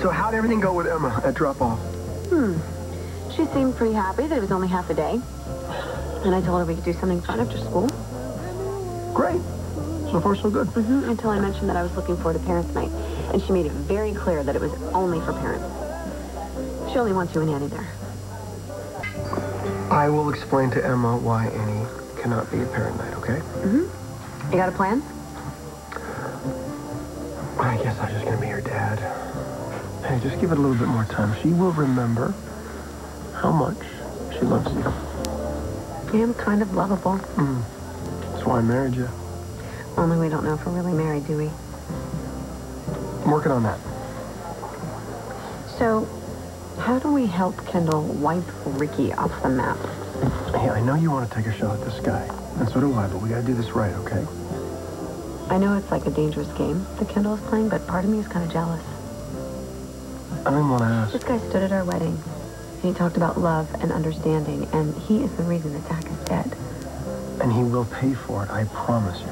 So how'd everything go with Emma at drop-off? She seemed pretty happy that it was only half a day. And I told her we could do something fun after school. Great. So far, so good. Until I mentioned that I was looking forward to parents' night. And she made it very clear that it was only for parents. She only wants you and Annie there. I will explain to Emma why Annie cannot be at parent night, okay? You got a plan? I guess I'm just gonna be her dad. Hey, just give it a little bit more time. She will remember how much she loves you. I am kind of lovable. That's why I married you. Only we don't know if we're really married, do we? I'm working on that. So, how do we help Kendall wipe Ricky off the map? Hey, I know you want to take a shot at this guy, and so do I, but we gotta do this right, okay? I know it's like a dangerous game that Kendall is playing, but part of me is kind of jealous. I didn't want to ask. This guy stood at our wedding, and he talked about love and understanding, and he is the reason that Zach is dead. And he will pay for it, I promise you.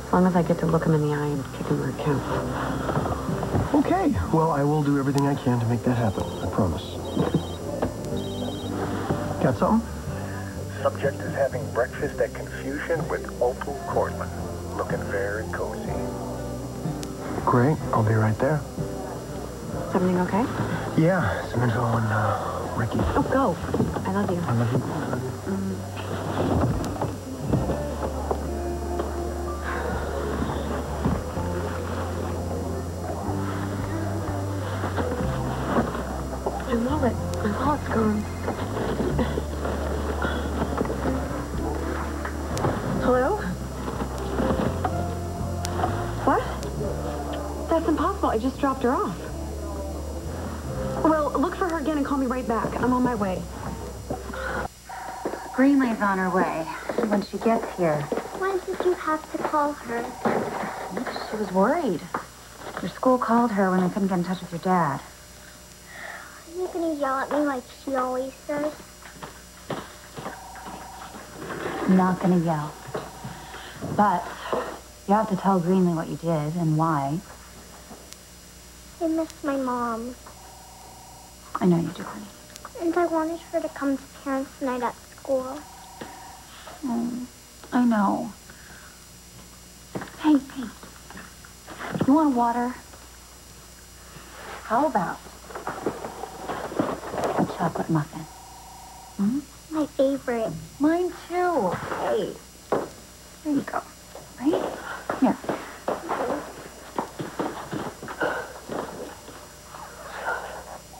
As long as I get to look him in the eye and kick him where it counts. Okay, well, I will do everything I can to make that happen, I promise. Got something? Subject is having breakfast at Confusion with Opal Cortland. Looking very cozy. Great, I'll be right there. Something okay? Yeah, some info on Ricky. Oh, go. I love you. I love you. My wallet's gone. Hello? What? That's impossible. I just dropped her off. Well, look for her again and call me right back. I'm on my way. Greenlee's on her way. When she gets here. Why did you have to call her? She was worried. Your school called her when they couldn't get in touch with your dad. Are you gonna yell at me like she always does? I'm not gonna yell. But you have to tell Greenlee what you did and why. I miss my mom. I know you do, honey. And I wanted her to come to parents' night at school. I know. Hey. You want water? How about a chocolate muffin? My favorite. Mine too. Hey. There you go. Right? Here.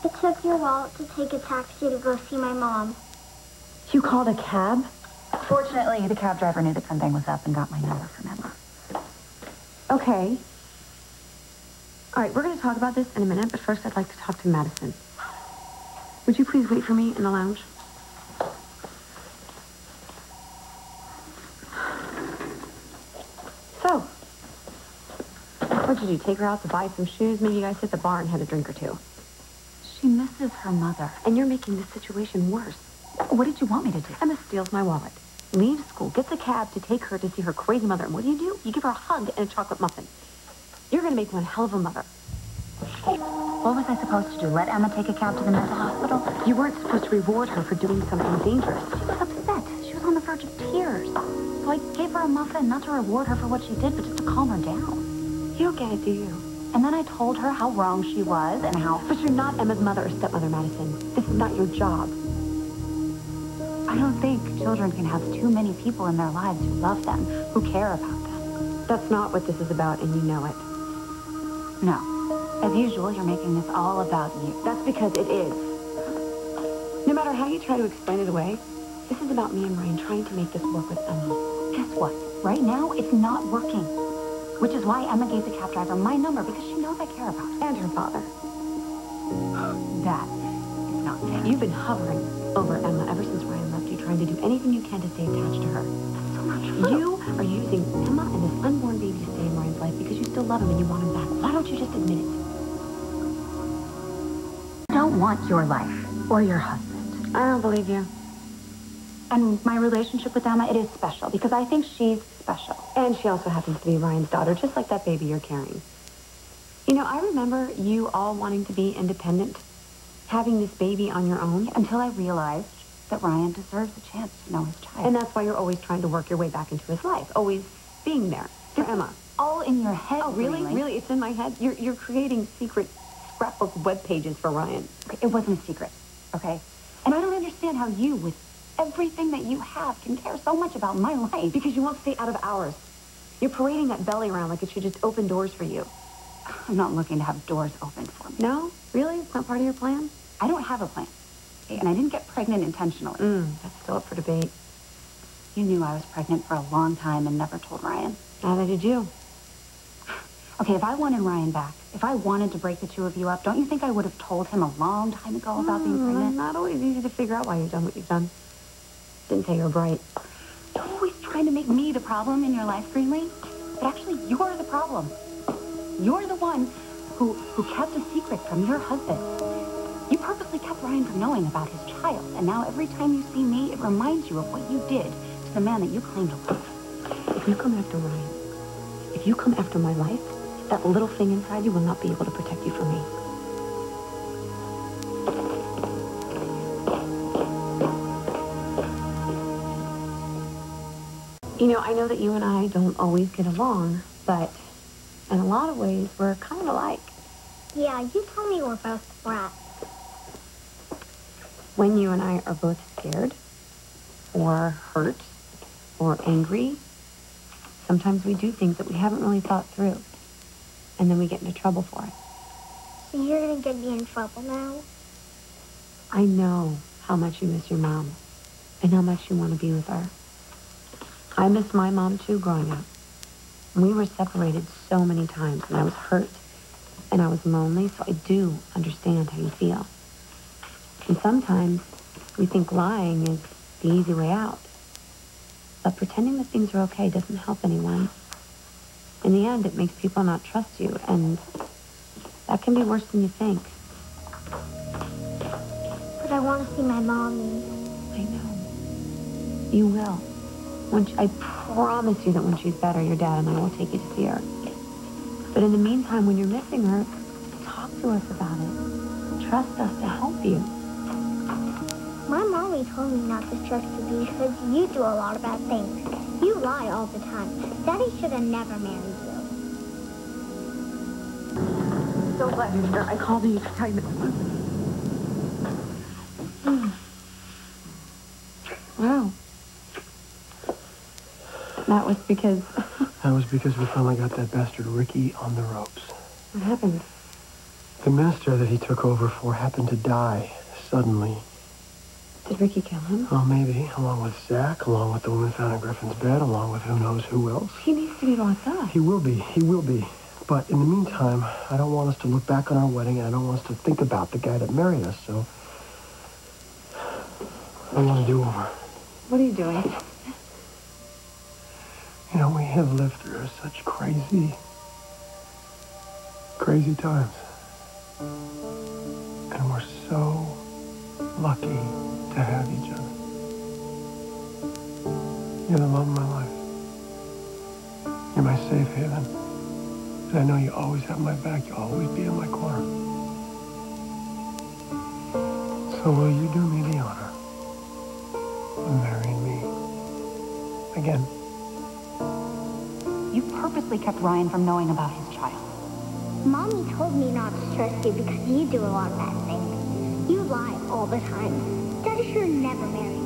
I took your wallet to take a taxi to go see my mom. You called a cab? Fortunately, the cab driver knew that something was up and got my number from Emma. Okay. All right, we're going to talk about this in a minute, but first I'd like to talk to Madison. Would you please wait for me in the lounge? So, what'd you do? Take her out to buy some shoes? Maybe you guys hit the bar and had a drink or two. She misses her mother. And you're making this situation worse. What did you want me to do? Emma steals my wallet, leaves school, gets a cab to take her to see her crazy mother. And what do? You give her a hug and a chocolate muffin. You're going to make one hell of a mother. What was I supposed to do? Let Emma take a cab to the mental hospital? You weren't supposed to reward her for doing something dangerous. She was upset. She was on the verge of tears. So I gave her a muffin, not to reward her for what she did, but just to calm her down. You don't get it, do you? And then I told her how wrong she was and how... But you're not Emma's mother or stepmother, Madison. This is not your job. I don't think children can have too many people in their lives who love them, who care about them. That's not what this is about, and you know it. No. As usual, you're making this all about you. That's because it is. No matter how you try to explain it away, this is about me and Ryan trying to make this work with Emma. Guess what? Right now, it's not working. Which is why Emma gave the cab driver my number, because she knows I care about her. And her father. That is not fair. You've been hovering over Emma ever since Ryan left you, trying to do anything you can to stay attached to her. That's so not true. You are using Emma and this unborn baby to stay in Ryan's life because you still love him and you want him back. Why don't you just admit it? I don't want your life or your husband. I don't believe you. And my relationship with Emma, it is special because I think she's special. And she also happens to be Ryan's daughter, just like that baby you're carrying. You know, I remember you all wanting to be independent, having this baby on your own. Until I realized that Ryan deserves a chance to know his child. And that's why you're always trying to work your way back into his life, always being there for Emma. All in your head. Oh, really? Greenlee. Really? It's in my head? You're creating secret scrapbook web pages for Ryan. Okay, it wasn't a secret, okay? And I don't understand how you, with everything that you have, can care so much about my life. Because you won't stay out of ours. You're parading that belly around like it should just open doors for you. I'm not looking to have doors open for me. No? Really? It's not part of your plan? I don't have a plan. Okay? And I didn't get pregnant intentionally. That's still up for debate. You knew I was pregnant for a long time and never told Ryan. Neither did you. Okay, if I wanted Ryan back, if I wanted to break the two of you up, don't you think I would have told him a long time ago about being pregnant? Not always easy to figure out why you've done what you've done. Didn't say you're bright. You're always trying to make me the problem in your life, Greenlee. But actually, you're the problem. You're the one who kept a secret from your husband. You purposely kept Ryan from knowing about his child. And now every time you see me, it reminds you of what you did to the man that you claim to love. If you come after Ryan, if you come after my life, that little thing inside you will not be able to protect you from me. You know, I know that you and I don't always get along, but in a lot of ways, we're kind of alike. Yeah, you told me we're both brats. When you and I are both scared, or hurt, or angry, sometimes we do things that we haven't really thought through. And then we get into trouble for it. So you're gonna get me in trouble now? I know how much you miss your mom and how much you want to be with her. I miss my mom too growing up. We were separated so many times and I was hurt and I was lonely, so I do understand how you feel. And sometimes we think lying is the easy way out. But pretending that things are okay doesn't help anyone. In the end, it makes people not trust you, and that can be worse than you think. But I want to see my mommy. I know. You will. I promise you that when she's better, your dad and I will take you to see her. But in the meantime, when you're missing her, talk to us about it. Trust us to help you. My mommy told me not to trust you because you do a lot of bad things. You lie all the time. Daddy should have never married you. So glad you're here. I called you to tell you that. Wow. That was because... That was because we finally got that bastard Ricky on the ropes. What happened? The minister that he took over for happened to die suddenly. Did Ricky kill him? Oh, maybe. Along with Zach, along with the woman found in Griffin's bed, along with who knows who else. He needs to be locked up. He will be. He will be. But in the meantime, I don't want us to look back on our wedding, and I don't want us to think about the guy that married us, so... I want to do over. What are you doing? You know, we have lived through such crazy times. And we're so lucky to have each other. You're the love of my life. You're my safe haven. And I know you always have my back. You'll always be in my corner. So will you do me the honor of marrying me again? You purposely kept Ryan from knowing about his child. Mommy told me not to trust you because you do a lot of bad things. You lie all the time. Daddy should have never married you.